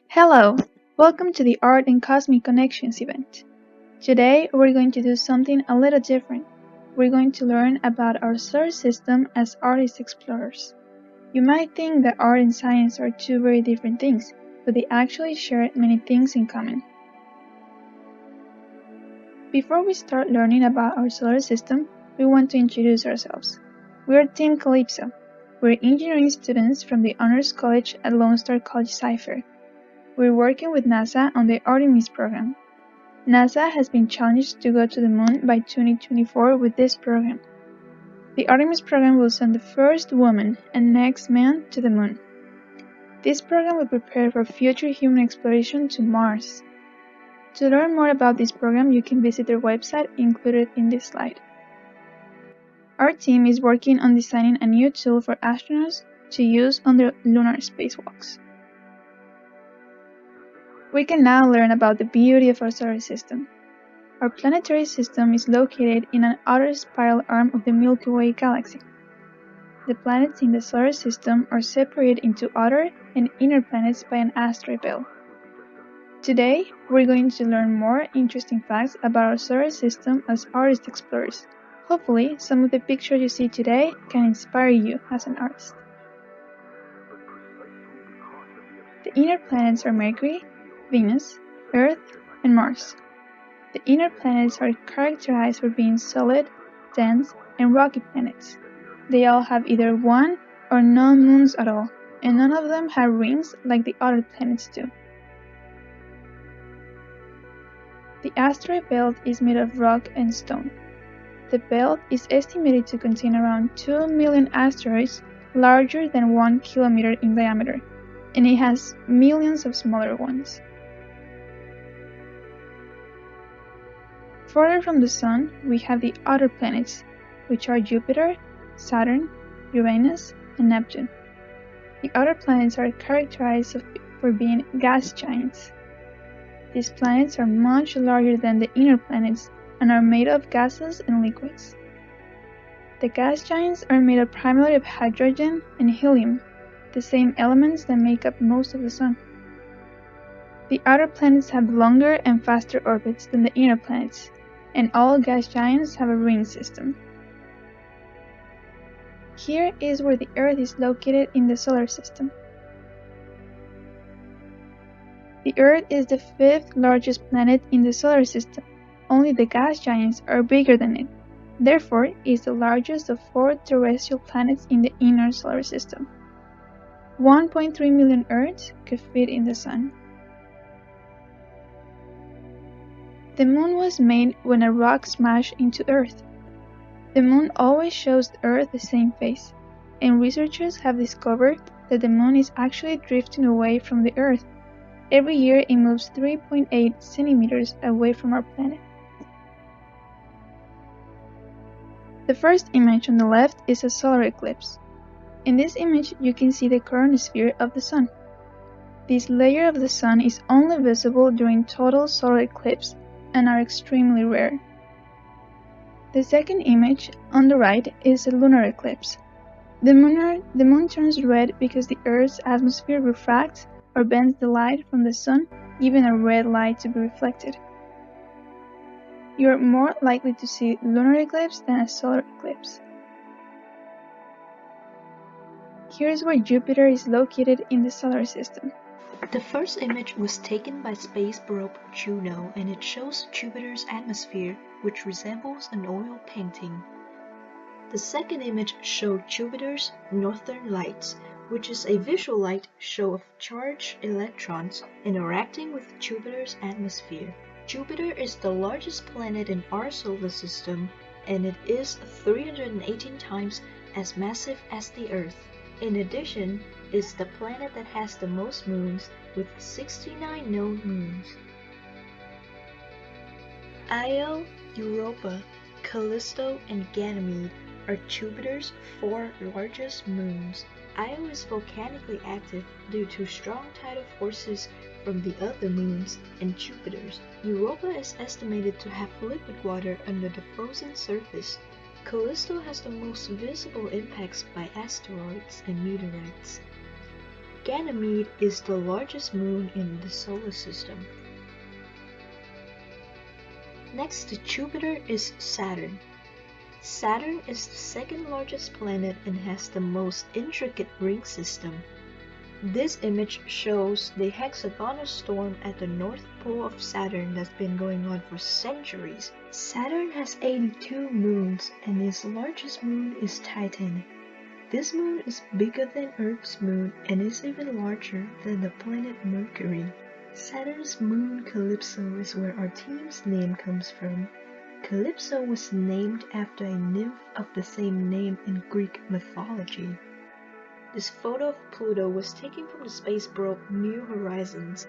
Hello! Welcome to the Art and Cosmic Connections event. Today we're going to do something a little different. We're going to learn about our solar system as artist explorers. You might think that art and science are two very different things, but they actually share many things in common. Before we start learning about our solar system, we want to introduce ourselves. We're Team Calypso. We're engineering students from the Honors College at Lone Star College Cypher. We're working with NASA on the Artemis program. NASA has been challenged to go to the moon by 2024 with this program. The Artemis program will send the first woman and next man to the moon. This program will prepare for future human exploration to Mars. To learn more about this program, you can visit their website included in this slide. Our team is working on designing a new tool for astronauts to use on their lunar spacewalks. We can now learn about the beauty of our solar system. Our planetary system is located in an outer spiral arm of the Milky Way galaxy. The planets in the solar system are separated into outer and inner planets by an asteroid belt. Today, we're going to learn more interesting facts about our solar system as artist explorers. Hopefully, some of the pictures you see today can inspire you as an artist. The inner planets are Mercury, Venus, Earth, and Mars. The inner planets are characterized for being solid, dense, and rocky planets. They all have either one or no moons at all, and none of them have rings like the other planets do. The asteroid belt is made of rock and stone. The belt is estimated to contain around 2 million asteroids larger than 1 kilometer in diameter, and it has millions of smaller ones. Further from the Sun, we have the outer planets, which are Jupiter, Saturn, Uranus, and Neptune. The outer planets are characterized for being gas giants. These planets are much larger than the inner planets and are made of gases and liquids. The gas giants are made up primarily of hydrogen and helium, the same elements that make up most of the Sun. The outer planets have longer and faster orbits than the inner planets, and all gas giants have a ring system. Here is where the Earth is located in the solar system. The Earth is the fifth largest planet in the solar system. Only the gas giants are bigger than it. Therefore, it is the largest of 4 terrestrial planets in the inner solar system. 1.3 million Earths could fit in the Sun. The Moon was made when a rock smashed into Earth. The Moon always shows Earth the same face, and researchers have discovered that the Moon is actually drifting away from the Earth. Every year it moves 3.8 centimeters away from our planet. The first image on the left is a solar eclipse. In this image you can see the chromosphere of the Sun. This layer of the Sun is only visible during total solar eclipse and are extremely rare. The second image on the right is a lunar eclipse. The moon turns red because the Earth's atmosphere refracts or bends the light from the Sun, giving a red light to be reflected. You are more likely to see lunar eclipse than a solar eclipse. Here's where Jupiter is located in the solar system. The first image was taken by space probe Juno, and it shows Jupiter's atmosphere, which resembles an oil painting. The second image showed Jupiter's northern lights, which is a visual light show of charged electrons interacting with Jupiter's atmosphere. Jupiter is the largest planet in our solar system, and it is 318 times as massive as the Earth. In addition, it's the planet that has the most moons, with 69 known moons. Io, Europa, Callisto, and Ganymede are Jupiter's 4 largest moons. Io is volcanically active due to strong tidal forces from the other moons and Jupiter's. Europa is estimated to have liquid water under the frozen surface. Callisto has the most visible impacts by asteroids and meteorites. Ganymede is the largest moon in the solar system. Next to Jupiter is Saturn. Saturn is the second largest planet and has the most intricate ring system. This image shows the hexagonal storm at the North Pole of Saturn that's been going on for centuries. Saturn has 82 moons, and its largest moon is Titan. This moon is bigger than Earth's moon and is even larger than the planet Mercury. Saturn's moon Calypso is where our team's name comes from. Calypso was named after a nymph of the same name in Greek mythology. This photo of Pluto was taken from the space probe New Horizons.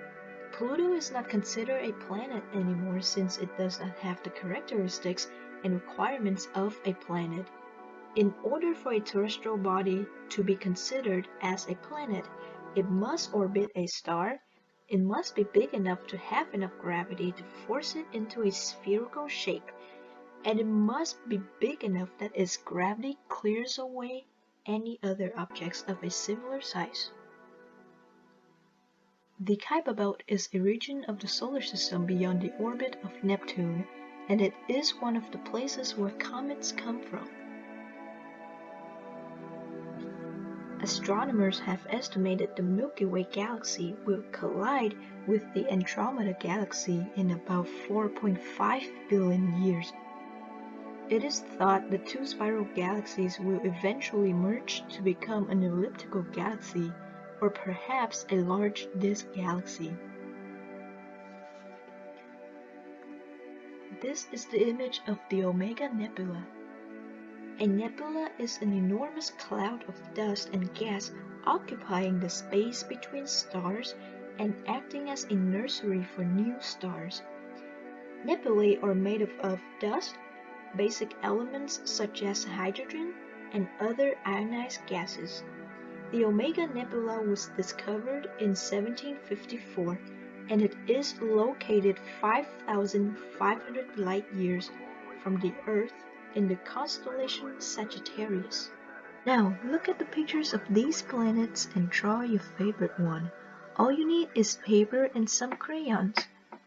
Pluto is not considered a planet anymore since it does not have the characteristics and requirements of a planet. In order for a terrestrial body to be considered as a planet, it must orbit a star, it must be big enough to have enough gravity to force it into a spherical shape, and it must be big enough that its gravity clears away any other objects of a similar size. The Kuiper Belt is a region of the solar system beyond the orbit of Neptune, and it is one of the places where comets come from. Astronomers have estimated the Milky Way galaxy will collide with the Andromeda galaxy in about 4.5 billion years. It is thought the two spiral galaxies will eventually merge to become an elliptical galaxy, or perhaps a large disk galaxy. This is the image of the Omega Nebula. A nebula is an enormous cloud of dust and gas occupying the space between stars and acting as a nursery for new stars. Nebulae are made of dust, basic elements such as hydrogen, and other ionized gases. The Omega Nebula was discovered in 1754, and it is located 5,500 light years from the Earth in the constellation Sagittarius. Now look at the pictures of these planets and draw your favorite one. All you need is paper and some crayons.